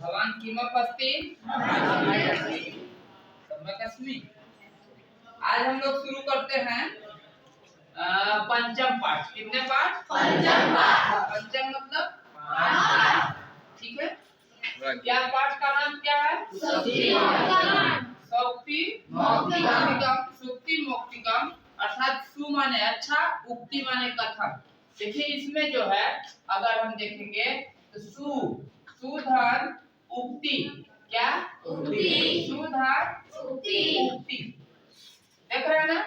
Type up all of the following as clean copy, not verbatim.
भवान किमप अस्ति सम्यक् अस्मि। आज हम लोग शुरू करते हैं पंचम पाठ। कितने पाठ? पंचम पाठ। पंचम मतलब ठीक है। क्या पाठ का नाम क्या है? सूक्ति मौक्तिकम अर्थात सु माने अच्छा, उक्ति माने कथन। देखिए इसमें जो है अगर हम देखेंगे तो सुधन उक्ति, क्या सुधन उक्ति देख रहे हैं ना?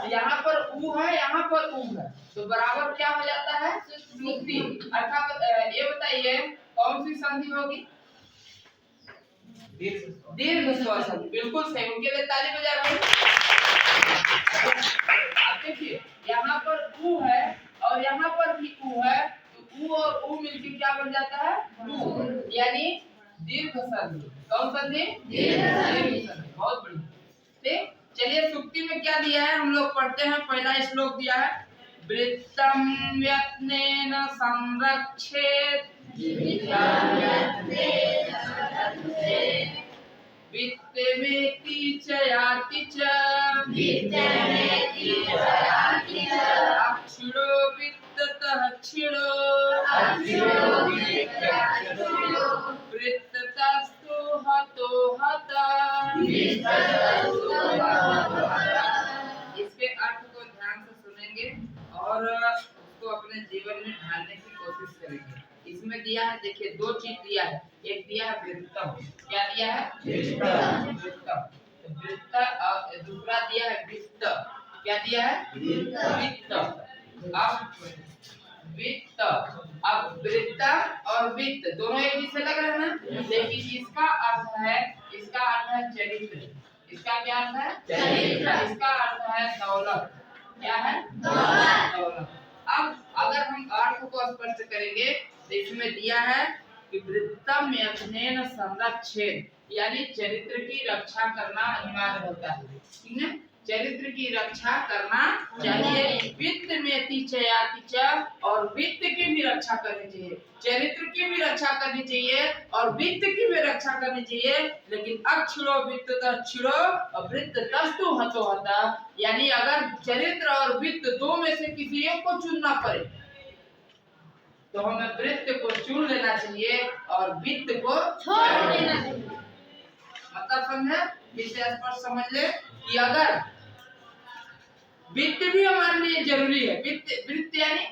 यहाँ पर उ है, यहाँ पर उ है, तो बराबर क्या हो जाता है? सुक्ति। अर्थात ये बताइए कौन सी संधि होगी? दीर्घ स्वर संधि। बिल्कुल सही, उनके लिए ताली बजा रहे हैं। अब देखिए यहाँ पर उ है और यहाँ पर भी उ है, तो उ और उ मिलकर क्या बन जाता है? यानी दीर्घ संधि। कौन संधि? दीर्घ संधि। बहुत बढ़िया। ठीक, चलिए सुक्ति में क्या दिया है हम लोग पढ़ते हैं। पहला श्लोक दिया है वृत्तम यत्नेन संरक्षेत वित्तमेति च याति च अक्षिणो वित्ततः क्षिणो वृत्ततस्तु हतो हता। इसके अर्थ को ध्यान से सुनेंगे और उसको अपने जीवन में ढालने की कोशिश करेंगे। इसमें दिया है, देखिए दो चीज दिया है। एक दिया है वृत्तम, क्या दिया है? वृत्तम। वृत्त और दूसरा दिया है वित्त, क्या दिया है? वित्त। अब वित्त, अब वृत्त और वित्त दोनों एक ही से लग रहे हैं ना? लेकिन इसका अर्थ है चरित्र। इसका क्या अर्थ है? चरित्र। इसका अर्थ है दौलत। क्या है? दौलत। अब अगर हम अर्थ को स्पष्ट करेंगे तो इसमें दिया है कि वृत्तम यत्नेन संरक्षेत, यानी चरित्र की रक्षा करना अनिवार्य होता है। ठीक है, चरित्र की रक्षा करना चाहिए। वित्त में याति च, और वित्त की भी रक्षा करनी चाहिए, चरित्र की भी रक्षा करनी चाहिए और वित्त की भी रक्षा करनी चाहिए। लेकिन अक्षिणो वित्ततश्छिणो और वृत्ततस्तु हतो हता, यानी अगर चरित्र और वित्त दो में से किसी एक को चुनना पड़े तो हमें वृत्त को चुन लेना चाहिए और वित्त को छोड़ देना चाहिए। मतलब समझे? इसे स्पष्ट समझ ले कि अगर वित्त भी हमारे लिए जरूरी है, वित्त यानी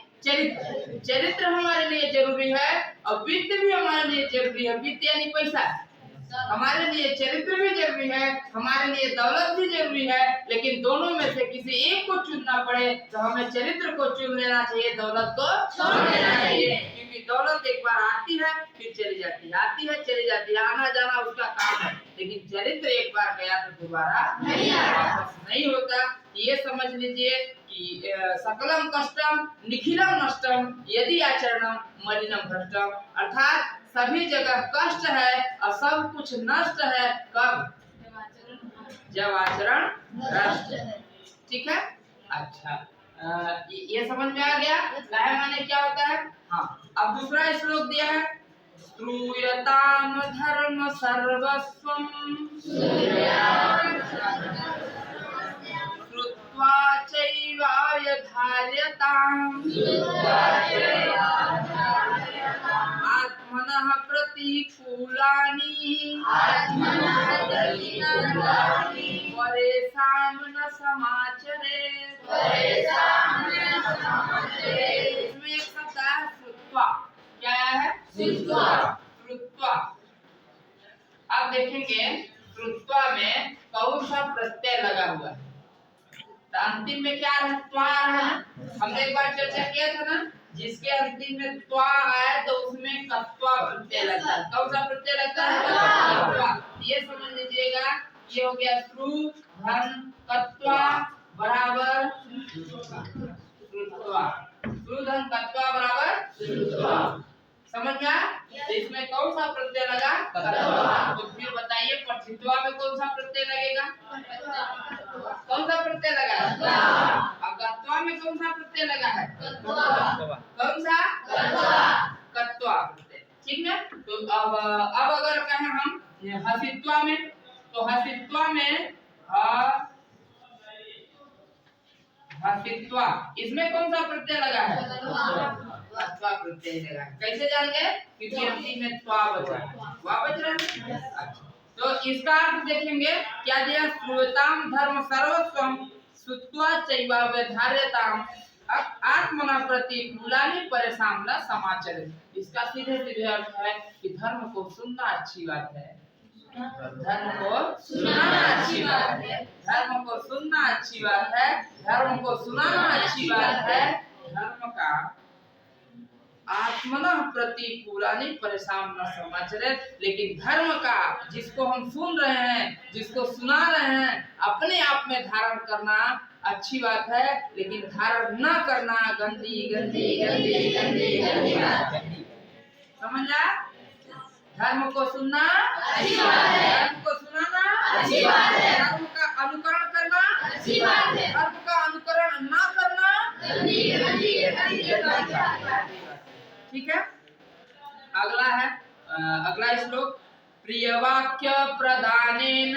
चरित्र हमारे लिए जरूरी है और वित्त भी हमारे लिए जरूरी है। वित्त यानी पैसा, हमारे लिए चरित्र भी जरूरी है, हमारे लिए दौलत भी जरूरी है। लेकिन दोनों में से किसी एक को चुनना पड़े तो हमें चरित्र को चुन लेना चाहिए, दौलत को छोड़ देना चाहिए। क्योंकि दौलत एक बार आती है फिर चली जाती है, आती है चली जाती है, आना जाना उसका काम है। लेकिन चरित्र एक बार गया तो दोबारा वापस नहीं होता। ये समझ लीजिए कि सकलम कष्टम निखिलम नष्टम यदि आचरणम मलिनम भ्रष्टम, अर्थात सभी जगह कष्ट है और सब कुछ नष्ट है। कब? जब आचरण भ्रष्ट है। ठीक है, अच्छा ये समझ में आ गया लय माने क्या होता है। हाँ, अब दूसरा श्लोक दिया है श्रूयताम धर्म सर्वस्वम श्रुत्वा चैवायधार्यताम् आत्मनः प्रतिकूलानि परेषां न समाचरेत्। इसमें एक शब्द है श्रुत्वा। क्या है? श्रुत्वा। अब देखेंगे श्रुत्वा में कौन सा प्रत्यय लगा हुआ है। तो अंतिम में क्या है? त्वा है। हमने एक बार चर्चा किया था ना, जिसके अंतिम में त्वा आए तो उसमें कत्वा प्रत्यय लगता है। कौन सा प्रत्यय लगता है? कत्वा। ये समझ लीजिएगा, ये हो गया श्रु धन कत्वा बराबर श्रुत्वा। श्रु धन कत्वा बराबर श्रुत्वा। समझ में आया? तो इसमें कौन सा प्रत्यय लगा? कत्वा। तो फिर बताइए पठित्वा में कौन सा प्रत्यय लगेगा? कौन सा प्रत्यय लगा? अब कत्वा में कौन सा प्रत्यय लगा है? कौन सा? कत्वा प्रत्यय। ठीक है, तो अब अगर कहें हम हसित्वा में, तो हसित्वा में हसित्वा, इसमें कौन सा प्रत्यय लगा है? त्वा प्रत्यय लगा है। कैसे जानेंगे? क्योंकि अंतिम में त्वा बचा है, वा बच रहा है। तो इसका अर्थ देखेंगे क्या दिया? श्रूयताम धर्म सर्वस्वम सुत्वा चैवा व्यधार्यताम आत्मना प्रतिकूलानि परेशान न समाचरित। इसका सीधे सीधे अर्थ है कि धर्म को सुनना अच्छी बात है, धर्म को सुनाना अच्छी बात है, धर्म को सुनना अच्छी बात है, धर्म को सुनाना अच्छी बात है। धर्म का आत्मना प्रतिकूलानि परेशान न समाचरित, लेकिन धर्म का जिसको हम सुन रहे हैं, जिसको सुना रहे हैं, अपने आप में धारण करना अच्छी बात है, लेकिन धारण न करना गंदी गंदी गंदी गंदी गंदी बात है। समझा? धर्म को सुनना अच्छी बात है, धर्म को सुनाना अच्छी बात है, धर्म का अनुकरण करना अच्छी बात है, धर्म का अनुकरण न करना गंदी गंदी गंदी बात है। ठीक है। अगला है अगला श्लोक, प्रिय वाक्य प्रदानेन,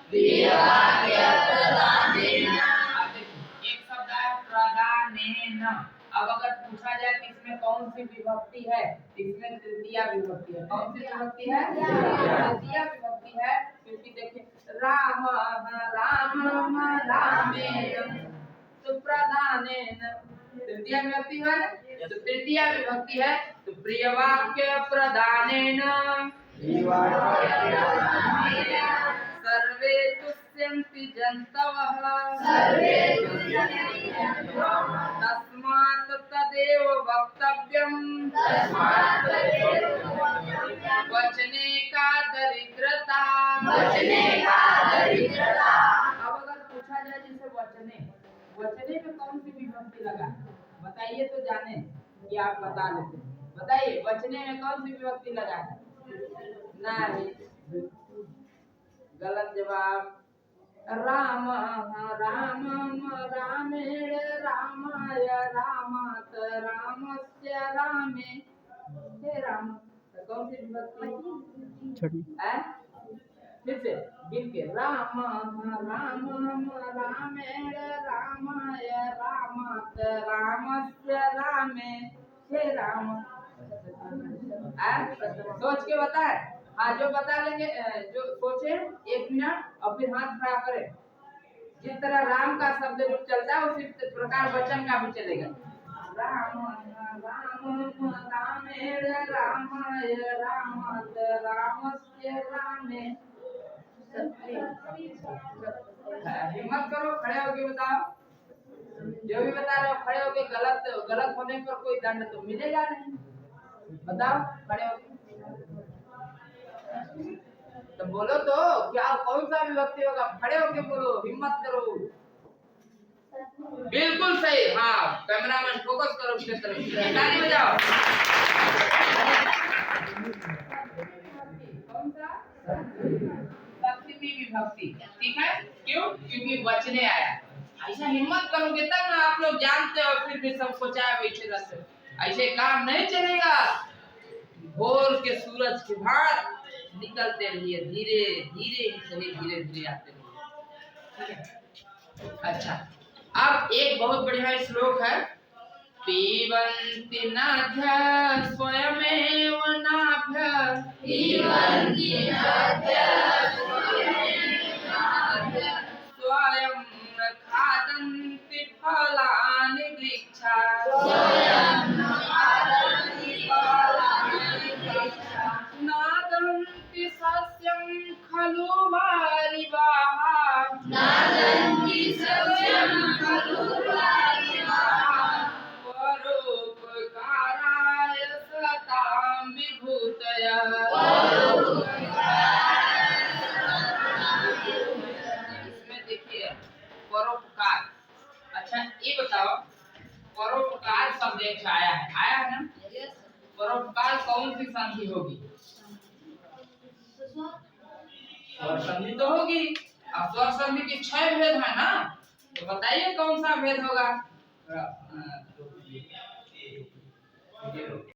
प्रिय वाक्य प्रदानेन। एक शब्द है प्रदानेन। अब अगर पूछा जाए कि इसमें कौन सी विभक्ति है, इसमें तृतीया विभक्ति है। कौन सी विभक्ति है? तृतीया विभक्ति है, क्योंकि देखिए राम राम रामेण तो प्रदानेन तृतीया विभक्ति है, तो तृतीया विभक्ति है। तो प्रिय वाक्य प्रदानेन सर्वे तुष्यन्ति जन्तवः, तस्मात् तदेव वक्तव्यम्, वचने का दरिद्रता। अब अगर पूछा जाए जैसे वचने, वचने में कौन सी विभक्ति लगा बताइए तो जाने कि आप बता लेते हैं। बताइए वचने में कौन सी विभक्ति लगा है? नहीं, गलत जवाब। राम राम रामेण रामाय रामात रामस्य रामे। हे राम कौन सी विभक्ति है? फिर से गिन के राम राम रामेण रामाय रामात रामस्य रामे। हे राम सोच के बताए। हाँ जो बता लेंगे, जो सोचे 1 मिनट और फिर हाथ खड़ा करें। जिस तरह राम का शब्द रूप चलता है उसी प्रकार वचन का भी चलेगा। राम राम रामेण रामाय रामात रामस्य रामे। हिम्मत करो, खड़े होके बताओ। जो भी बता रहे हो खड़े होके, गलत होने पर कोई दंड तो मिलेगा नहीं। बताओ खड़े होके तो बोलो तो क्या कौन सा विभक्ति होगा? खड़े होके बोलो, हिम्मत करो। बिल्कुल सही। हाँ कैमरामैन फोकस करो उसके तरफ, ताली बजाओ। कौन सा? सप्तमी विभक्ति। ठीक है, क्यों? क्योंकि वचने आया। ऐसा हिम्मत करोगे तब ना आप लोग जानते हो, फिर भी सबको चाय बैठे रहते हो। ऐसे काम नहीं चलेगा। भोर के सूरज के भात निकलते रहिए, धीरे धीरे ही सही, धीरे धीरे आते रहिए। अच्छा, अब एक बहुत बढ़िया श्लोक है, पीबन्ति नाभ्य स्वयमेव नाभ्य, पीबन्ति नाभ्य स्वयं खादन्ति फलानि वृक्षा, नादन्ति सस्यं खलु वारिवाः, परोपकाराय सतां विभूतयः। इसमें देखिए परोपकार। अच्छा ये बताओ, परोपकार शब्द एक आया है ना? परोपकार कौन सी संधि होगी? स्वर संधि तो होगी। अब स्वर संधि के 6 भेद है ना, तो बताइए कौन सा भेद होगा?